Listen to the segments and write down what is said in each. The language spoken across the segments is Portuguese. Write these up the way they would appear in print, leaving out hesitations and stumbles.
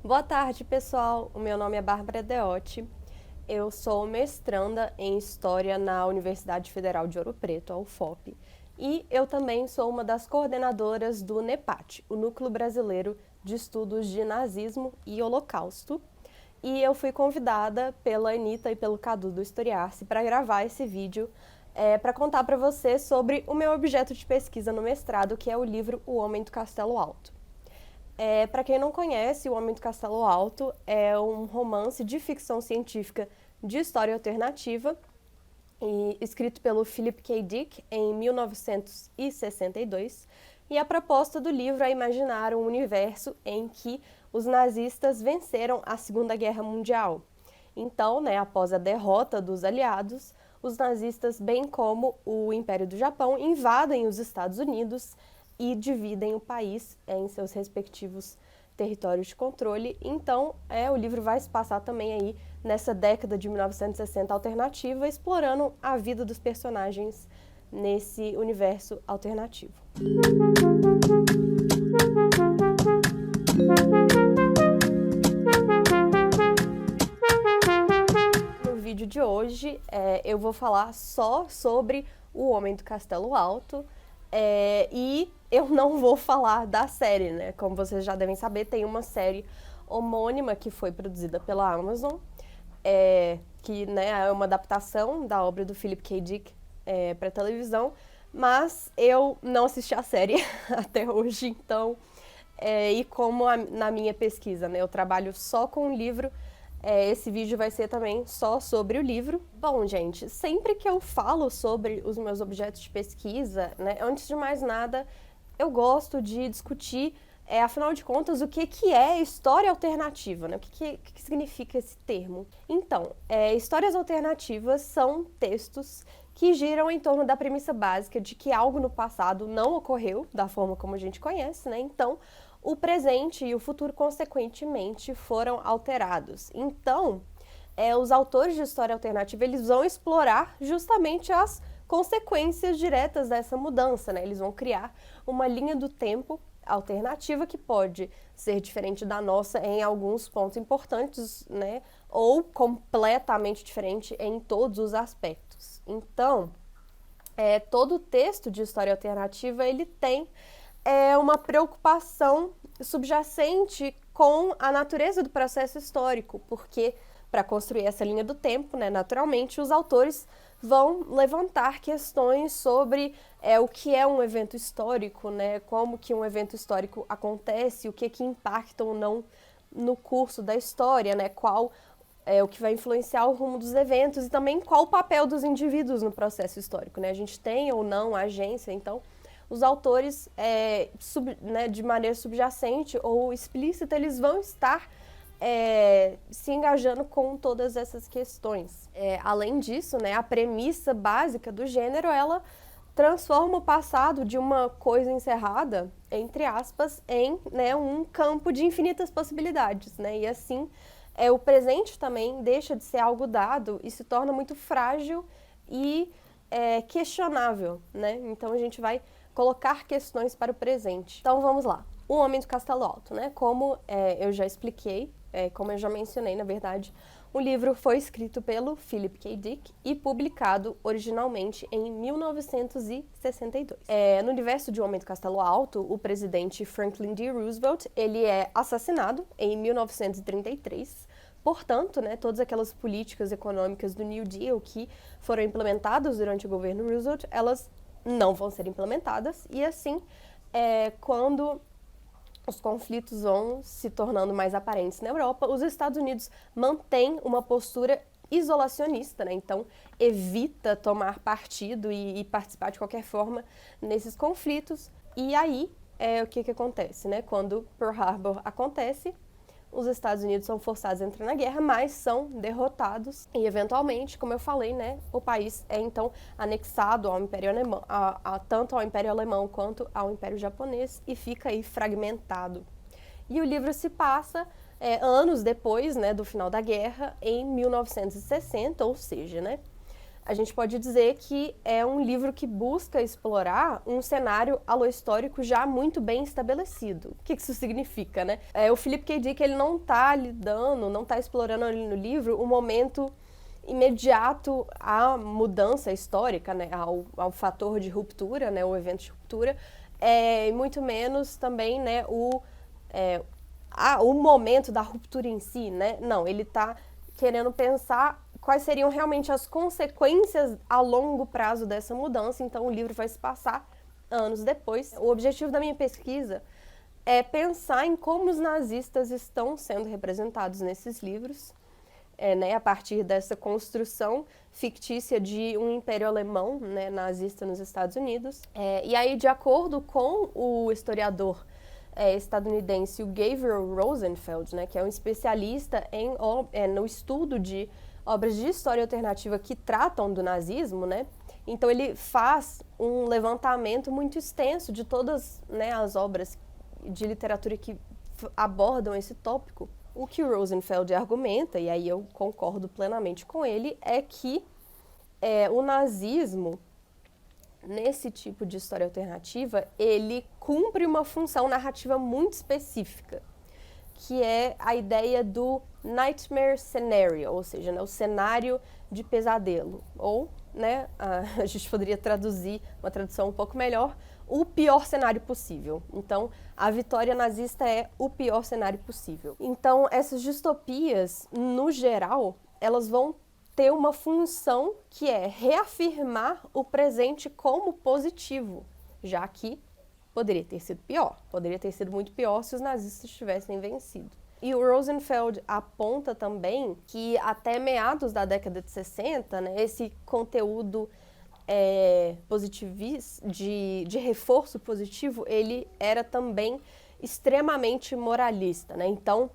Boa tarde, pessoal. O meu nome é Bárbara Deotti. Eu sou mestranda em História na Universidade Federal de Ouro Preto, a UFOP. E eu também sou uma das coordenadoras do NEPAT, o Núcleo Brasileiro de Estudos de Nazismo e Holocausto. E eu fui convidada pela Anitta e pelo Cadu do Historiar-se para gravar esse vídeo para contar para você sobre o meu objeto de pesquisa no mestrado, que é o livro O Homem do Castelo Alto. Para quem não conhece, O Homem do Castelo Alto é um romance de ficção científica de história alternativa, escrito pelo Philip K. Dick em 1962. E a proposta do livro é imaginar um universo em que os nazistas venceram a Segunda Guerra Mundial. Então, após a derrota dos aliados, os nazistas, bem como o Império do Japão, invadem os Estados Unidos e dividem o país em seus respectivos territórios de controle. Então, o livro vai se passar também aí nessa década de 1960 alternativa, explorando a vida dos personagens nesse universo alternativo. No vídeo de hoje, eu vou falar só sobre O Homem do Castelo Alto, e eu não vou falar da série, né? Como vocês já devem saber, tem uma série homônima que foi produzida pela Amazon, que é uma adaptação da obra do Philip K. Dick para televisão, mas eu não assisti a série até hoje, então, e como na minha pesquisa, eu trabalho só com o livro, esse vídeo vai ser também só sobre o livro. Bom, gente, sempre que eu falo sobre os meus objetos de pesquisa, antes de mais nada, eu gosto de discutir, afinal de contas, o que é história alternativa, né? O que significa esse termo? Então, histórias alternativas são textos que giram em torno da premissa básica de que algo no passado não ocorreu da forma como a gente conhece, né? Então, o presente e o futuro, consequentemente, foram alterados. Então, os autores de história alternativa, eles vão explorar justamente as consequências diretas dessa mudança, né? Eles vão criar uma linha do tempo alternativa que pode ser diferente da nossa em alguns pontos importantes, né? Ou completamente diferente em todos os aspectos. Então, todo texto de história alternativa, ele tem uma preocupação subjacente com a natureza do processo histórico, porque para construir essa linha do tempo, naturalmente, os autores vão levantar questões sobre o que é um evento histórico, como que um evento histórico acontece, o que impacta ou não no curso da história, qual é o que vai influenciar o rumo dos eventos e também qual o papel dos indivíduos no processo histórico. A gente tem ou não agência, então os autores, de maneira subjacente ou explícita, eles vão estar se engajando com todas essas questões. Além disso, a premissa básica do gênero, ela transforma o passado de uma coisa encerrada, entre aspas, em um campo de infinitas possibilidades, E assim, o presente também deixa de ser algo dado e se torna muito frágil e questionável, Então a gente vai colocar questões para o presente. Então vamos lá. O Homem do Castelo Alto, Como eu já expliquei, como eu já mencionei, na verdade, o livro foi escrito pelo Philip K. Dick e publicado originalmente em 1962. No universo de O Homem do Castelo Alto, o presidente Franklin D. Roosevelt, ele é assassinado em 1933. Portanto, todas aquelas políticas econômicas do New Deal que foram implementadas durante o governo Roosevelt, elas não vão ser implementadas, e assim, quando os conflitos vão se tornando mais aparentes na Europa, os Estados Unidos mantêm uma postura isolacionista, Então, evita tomar partido e participar de qualquer forma nesses conflitos. E aí, o que acontece, Quando Pearl Harbor acontece, os Estados Unidos são forçados a entrar na guerra, mas são derrotados e, eventualmente, como eu falei, o país é então anexado ao Império Alemão, tanto ao Império Alemão quanto ao Império Japonês, e fica aí fragmentado. E o livro se passa anos depois, do final da guerra, em 1960, ou seja, a gente pode dizer que é um livro que busca explorar um cenário alohistórico já muito bem estabelecido. O que isso significa, né? O Philip K. Dick, ele não está lidando, não está explorando ali no livro o momento imediato à mudança histórica, né? Ao fator de ruptura, né? O evento de ruptura, e muito menos também, né? O momento da ruptura em si, né? Não, ele está querendo pensar quais seriam realmente as consequências a longo prazo dessa mudança. Então, o livro vai se passar anos depois. O objetivo da minha pesquisa é pensar em como os nazistas estão sendo representados nesses livros, né, a partir dessa construção fictícia de um império alemão, né, nazista nos Estados Unidos. E aí, de acordo com o historiador estadunidense, o Gabriel Rosenfeld, né, que é um especialista no estudo de obras de história alternativa que tratam do nazismo, né? Então ele faz um levantamento muito extenso de todas, né, as obras de literatura que abordam esse tópico. O que o Rosenfeld argumenta, e aí eu concordo plenamente com ele, é que o nazismo, nesse tipo de história alternativa, ele cumpre uma função narrativa muito específica, que é a ideia do nightmare scenario, ou seja, né, o cenário de pesadelo. Ou, né, a gente poderia traduzir, uma tradução um pouco melhor, o pior cenário possível. Então, a vitória nazista é o pior cenário possível. Então, essas distopias, no geral, elas vão ter uma função que é reafirmar o presente como positivo, já que poderia ter sido pior, poderia ter sido muito pior se os nazistas tivessem vencido. E o Rosenfeld aponta também que até meados da década de 60, né, esse conteúdo positivista, de reforço positivo, ele era também extremamente moralista, né? Então,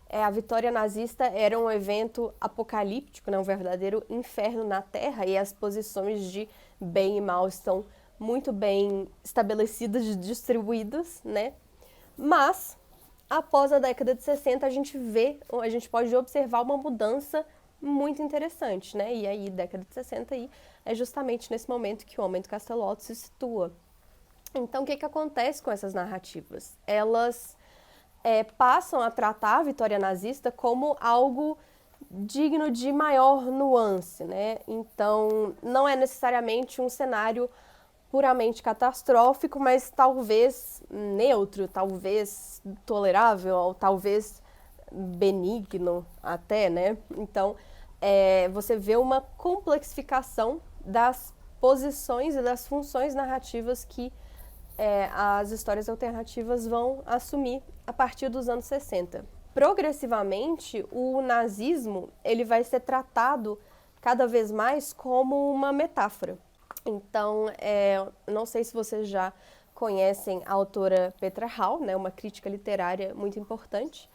a vitória nazista era um evento apocalíptico, né, um verdadeiro inferno na Terra, e as posições de bem e mal estão muito bem estabelecidas e distribuídas, né? Mas, após a década de 60, a gente pode observar uma mudança muito interessante, né? E aí, década de 60 aí, é justamente nesse momento que o Homem do Castelo Alto se situa. Então, o que acontece com essas narrativas? Elas passam a tratar a vitória nazista como algo digno de maior nuance, né? Então, não é necessariamente um cenário puramente catastrófico, mas talvez neutro, talvez tolerável, ou talvez benigno até, né? Então, você vê uma complexificação das posições e das funções narrativas que as histórias alternativas vão assumir a partir dos anos 60. Progressivamente, o nazismo ele vai ser tratado cada vez mais como uma metáfora. Então, não sei se vocês já conhecem a autora Petra Hall, né, uma crítica literária muito importante.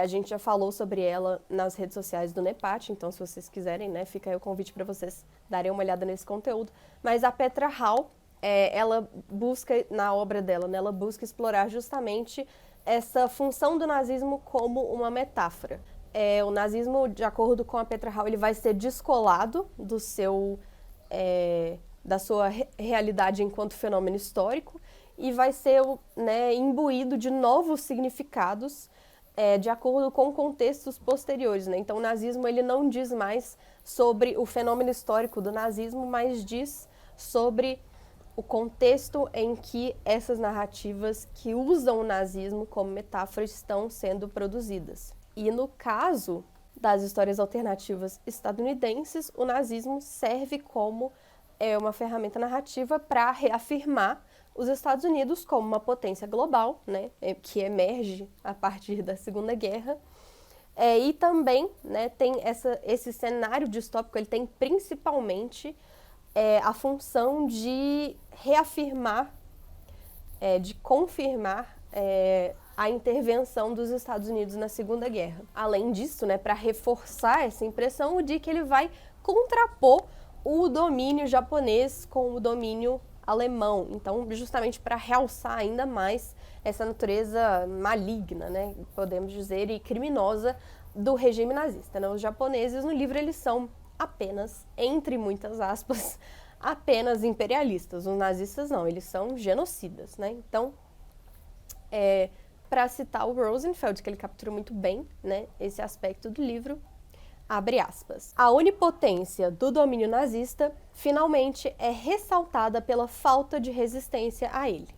A gente já falou sobre ela nas redes sociais do NEPAT, então se vocês quiserem, né, fica aí o convite para vocês darem uma olhada nesse conteúdo. Mas a Petra Hall, ela busca, na obra dela, né, ela busca explorar justamente essa função do nazismo como uma metáfora. O nazismo, de acordo com a Petra Hall, ele vai ser descolado da sua realidade enquanto fenômeno histórico e vai ser, né, imbuído de novos significados de acordo com contextos posteriores, né? Então, o nazismo ele não diz mais sobre o fenômeno histórico do nazismo, mas diz sobre o contexto em que essas narrativas que usam o nazismo como metáfora estão sendo produzidas. E no caso das histórias alternativas estadunidenses, o nazismo serve como uma ferramenta narrativa para reafirmar os Estados Unidos como uma potência global, né, que emerge a partir da Segunda Guerra. E também, né, tem esse cenário distópico, ele tem principalmente a função de reafirmar, de confirmar a intervenção dos Estados Unidos na Segunda Guerra. Além disso, né, para reforçar essa impressão, o Dick ele vai contrapor o domínio japonês com o domínio alemão. Então, justamente para realçar ainda mais essa natureza maligna, né, podemos dizer, e criminosa do regime nazista, né? Os japoneses no livro eles são apenas, entre muitas aspas, apenas imperialistas. Os nazistas não, eles são genocidas, né? Então, para citar o Rosenfeld, que ele captura muito bem, né, esse aspecto do livro, abre aspas. A onipotência do domínio nazista finalmente é ressaltada pela falta de resistência a ele.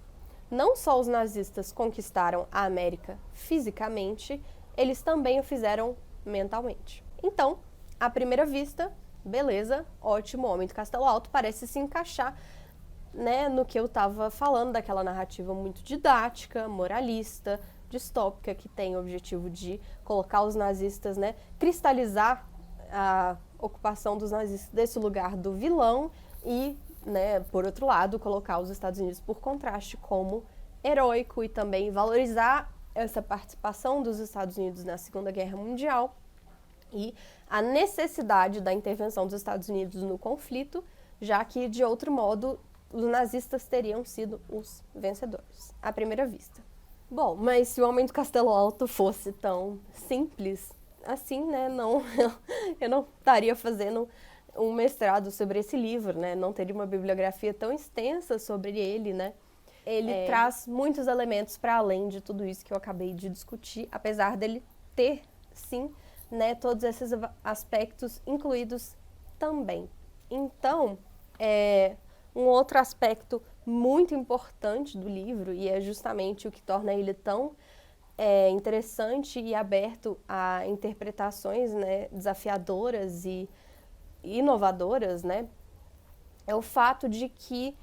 Não só os nazistas conquistaram a América fisicamente, eles também o fizeram mentalmente. Então, à primeira vista, beleza, ótimo, o Homem do Castelo Alto parece se encaixar, né, no que eu estava falando, daquela narrativa muito didática, moralista, distópica, que tem o objetivo de colocar os nazistas, né, cristalizar a ocupação dos nazistas desse lugar do vilão e, né, por outro lado, colocar os Estados Unidos por contraste como heróico e também valorizar essa participação dos Estados Unidos na Segunda Guerra Mundial e a necessidade da intervenção dos Estados Unidos no conflito, já que, de outro modo, os nazistas teriam sido os vencedores, à primeira vista. Bom, mas se o Homem do Castelo Alto fosse tão simples assim, né, eu não estaria fazendo um mestrado sobre esse livro, né, não teria uma bibliografia tão extensa sobre ele, né. Ele traz muitos elementos para além de tudo isso que eu acabei de discutir, apesar dele ter, sim, né, todos esses aspectos incluídos também. Então, um outro aspecto muito importante do livro, e é justamente o que torna ele tão interessante e aberto a interpretações, né, desafiadoras e inovadoras, né, é o fato de que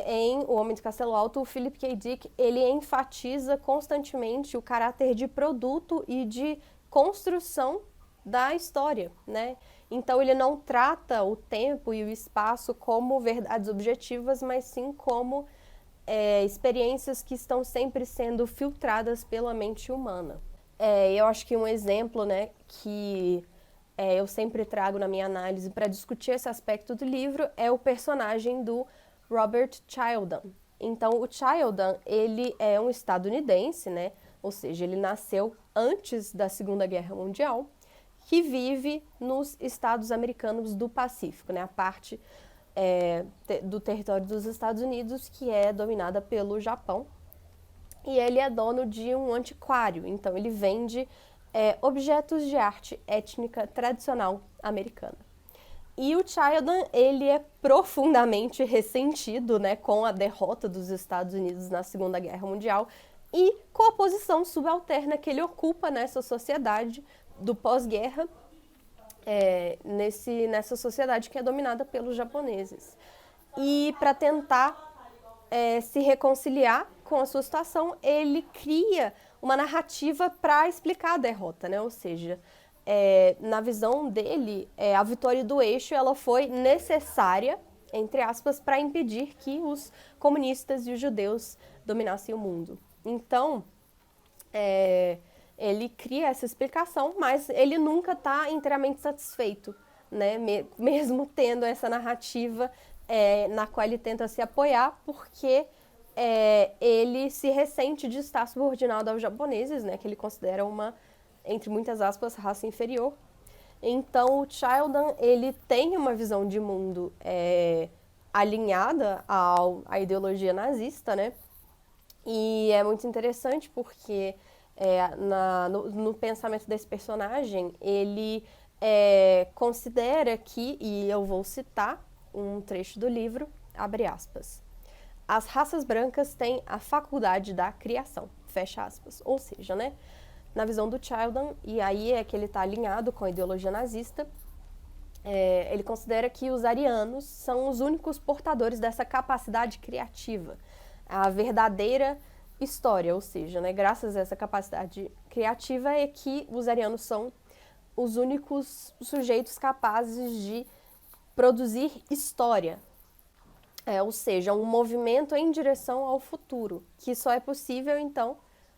em O Homem do Castelo Alto, o Philip K. Dick, ele enfatiza constantemente o caráter de produto e de construção da história, né? Então, ele não trata o tempo e o espaço como verdades objetivas, mas sim como experiências que estão sempre sendo filtradas pela mente humana. Eu acho que um exemplo, né, que eu sempre trago na minha análise para discutir esse aspecto do livro é o personagem do Robert Childan. Então, o Childan, ele é um estadunidense, né, ou seja, ele nasceu antes da Segunda Guerra Mundial, que vive nos Estados Americanos do Pacífico, né, a parte do território dos Estados Unidos que é dominada pelo Japão. E ele é dono de um antiquário, então ele vende objetos de arte étnica tradicional americana. E o Childan, ele é profundamente ressentido, né, com a derrota dos Estados Unidos na Segunda Guerra Mundial e com a posição subalterna que ele ocupa nessa sociedade do pós-guerra, nessa sociedade que é dominada pelos japoneses. E para tentar se reconciliar com a sua situação, ele cria uma narrativa para explicar a derrota, né? Ou seja, na visão dele, a vitória do eixo ela foi necessária, entre aspas, para impedir que os comunistas e os judeus dominassem o mundo. Então, ele cria essa explicação, mas ele nunca está inteiramente satisfeito, né? Mesmo tendo essa narrativa na qual ele tenta se apoiar, porque ele se ressente de estar subordinado aos japoneses, né? Que ele considera uma, entre muitas aspas, raça inferior. Então, o Childan, ele tem uma visão de mundo alinhada à ideologia nazista, né? E é muito interessante porque no pensamento desse personagem, ele considera que, e eu vou citar um trecho do livro, abre aspas, as raças brancas têm a faculdade da criação, fecha aspas. Ou seja, né, na visão do Childan, e aí é que ele está alinhado com a ideologia nazista, ele considera que os arianos são os únicos portadores dessa capacidade criativa, a verdadeira história, ou seja, né, graças a essa capacidade criativa é que os arianos são os únicos sujeitos capazes de produzir história, ou seja, um movimento em direção ao futuro, que só é possível, então,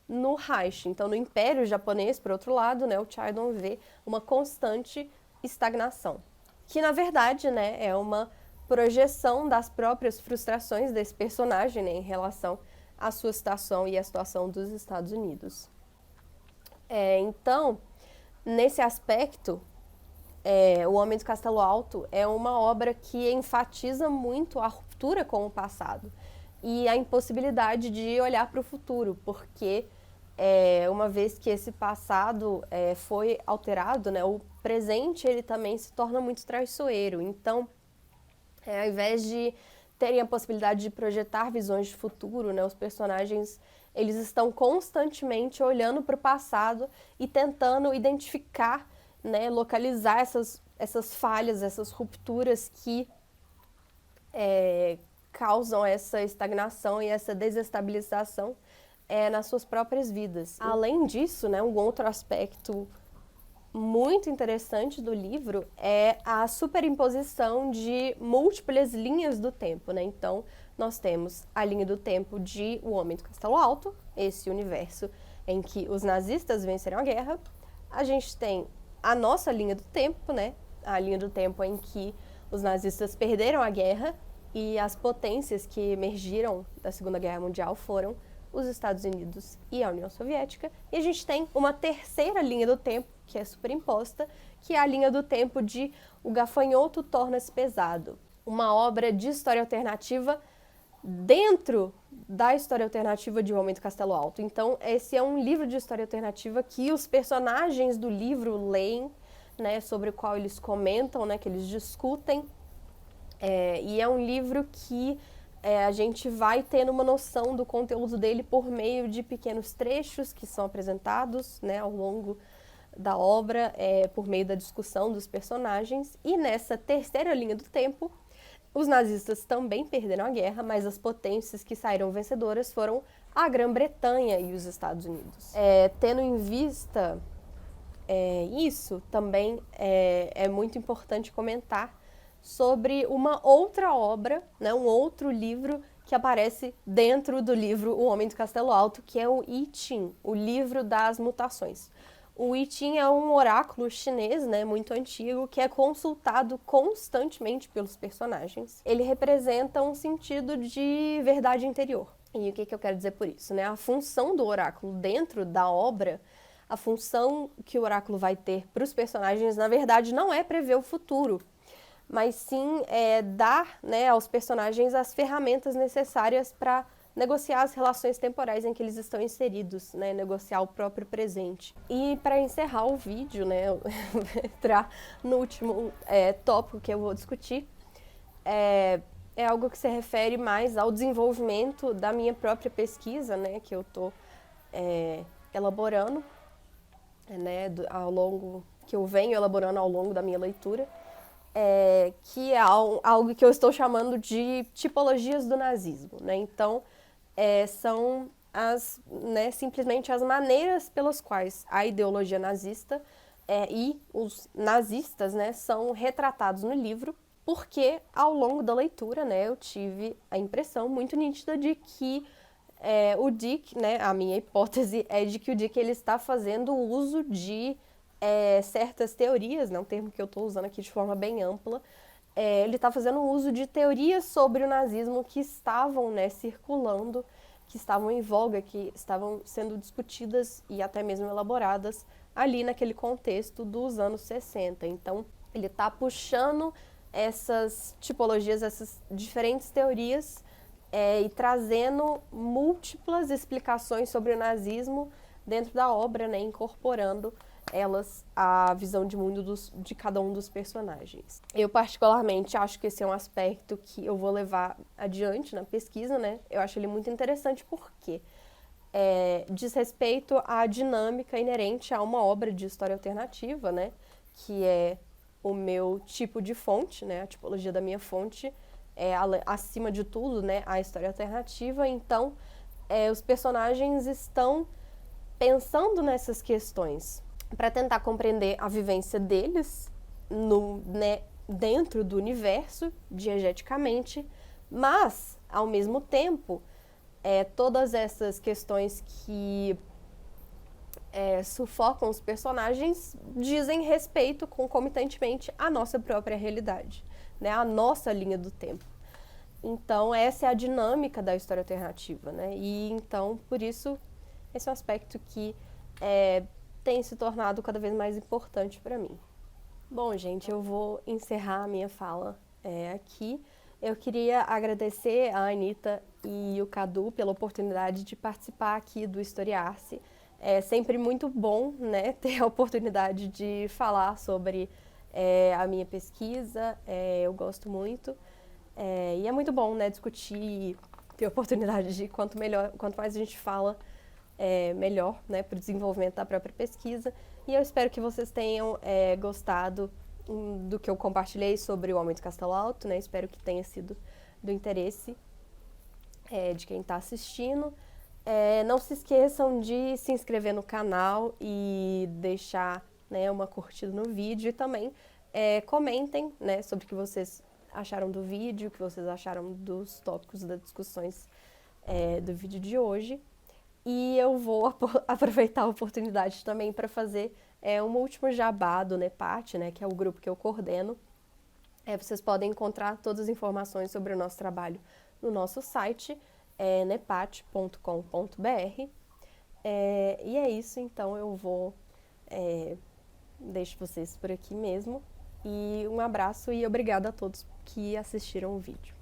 no Reich. Então, no Império Japonês, por outro lado, né, o Childan vê uma constante estagnação, que, na verdade, né, é uma projeção das próprias frustrações desse personagem, né, em relação à sua situação e à situação dos Estados Unidos. Então, nesse aspecto, O Homem do Castelo Alto é uma obra que enfatiza muito a ruptura com o passado e a impossibilidade de olhar para o futuro, porque uma vez que esse passado foi alterado, né, o presente ele também se torna muito traiçoeiro. Então, ao invés de terem a possibilidade de projetar visões de futuro, né, os personagens eles estão constantemente olhando para o passado e tentando identificar, né, localizar essas falhas, essas rupturas que causam essa estagnação e essa desestabilização nas suas próprias vidas. Além disso, né, um outro aspecto muito interessante do livro é a superimposição de múltiplas linhas do tempo, né? Então, nós temos a linha do tempo de O Homem do Castelo Alto, esse universo em que os nazistas venceram a guerra. A gente tem a nossa linha do tempo, né? A linha do tempo em que os nazistas perderam a guerra e as potências que emergiram da Segunda Guerra Mundial foram os Estados Unidos e a União Soviética. E a gente tem uma terceira linha do tempo, que é superimposta, que é a linha do tempo de O Gafanhoto Torna-se Pesado, uma obra de história alternativa dentro da história alternativa de O Homem do Castelo Alto. Então, esse é um livro de história alternativa que os personagens do livro leem, né, sobre o qual eles comentam, né, que eles discutem, e é um livro que a gente vai tendo uma noção do conteúdo dele por meio de pequenos trechos que são apresentados, né, ao longo da obra, por meio da discussão dos personagens. E nessa terceira linha do tempo, os nazistas também perderam a guerra, mas as potências que saíram vencedoras foram a Grã-Bretanha e os Estados Unidos. Tendo em vista isso, também é muito importante comentar sobre uma outra obra, né, um outro livro que aparece dentro do livro O Homem do Castelo Alto, que é o I Ching, o livro das mutações. O I Ching é um oráculo chinês, né, muito antigo, que é consultado constantemente pelos personagens. Ele representa um sentido de verdade interior. E o que eu quero dizer por isso, né? A função do oráculo dentro da obra, a função que o oráculo vai ter para os personagens, na verdade, não é prever o futuro, mas sim dar, né, aos personagens as ferramentas necessárias para negociar as relações temporais em que eles estão inseridos, né, negociar o próprio presente. E para encerrar o vídeo, né, entrar no último tópico que eu vou discutir, é algo que se refere mais ao desenvolvimento da minha própria pesquisa, né, que eu estou elaborando, né, que eu venho elaborando ao longo da minha leitura. Que é algo que eu estou chamando de tipologias do nazismo, né? Então, são simplesmente as maneiras pelas quais a ideologia nazista e os nazistas, né, são retratados no livro, porque ao longo da leitura, né, eu tive a impressão muito nítida de que o Dick, né, a minha hipótese é de que o Dick ele está fazendo uso de certas teorias, né, um termo que eu estou usando aqui de forma bem ampla, ele está fazendo uso de teorias sobre o nazismo que estavam, né, circulando, que estavam em voga, que estavam sendo discutidas e até mesmo elaboradas ali naquele contexto dos anos 60. Então, ele está puxando essas tipologias, essas diferentes teorias e trazendo múltiplas explicações sobre o nazismo dentro da obra, né, incorporando elas à visão de mundo de cada um dos personagens. Eu particularmente acho que esse é um aspecto que eu vou levar adiante na pesquisa, né? Eu acho ele muito interessante porque diz respeito à dinâmica inerente a uma obra de história alternativa, né? Que é o meu tipo de fonte, né? A tipologia da minha fonte é, acima de tudo, né, a história alternativa. Então, os personagens estão pensando nessas questões para tentar compreender a vivência deles dentro do universo, diegeticamente, mas, ao mesmo tempo, todas essas questões que sufocam os personagens dizem respeito concomitantemente à nossa própria realidade, né, à nossa linha do tempo. Então, essa é a dinâmica da história alternativa, né? E, então, por isso, esse é um aspecto que tem se tornado cada vez mais importante para mim. Bom, gente, eu vou encerrar a minha fala aqui. Eu queria agradecer a Anitta e o Cadu pela oportunidade de participar aqui do Historiar-se. É sempre muito bom, né, ter a oportunidade de falar sobre a minha pesquisa. Eu gosto muito. E é muito bom, né, discutir, ter a oportunidade de quanto mais a gente fala, melhor, né, para o desenvolvimento da própria pesquisa. E eu espero que vocês tenham gostado do que eu compartilhei sobre o Homem do Castelo Alto, né? Espero que tenha sido do interesse de quem está assistindo. Não se esqueçam de se inscrever no canal e deixar, né, uma curtida no vídeo e também comentem, né, sobre o que vocês acharam do vídeo, o que vocês acharam dos tópicos das discussões do vídeo de hoje. E eu vou aproveitar a oportunidade também para fazer um último jabá do NEPAT, né, que é o grupo que eu coordeno. Vocês podem encontrar todas as informações sobre o nosso trabalho no nosso site, nepat.com.br. E é isso, então eu vou deixo vocês por aqui mesmo. E um abraço e obrigada a todos que assistiram o vídeo.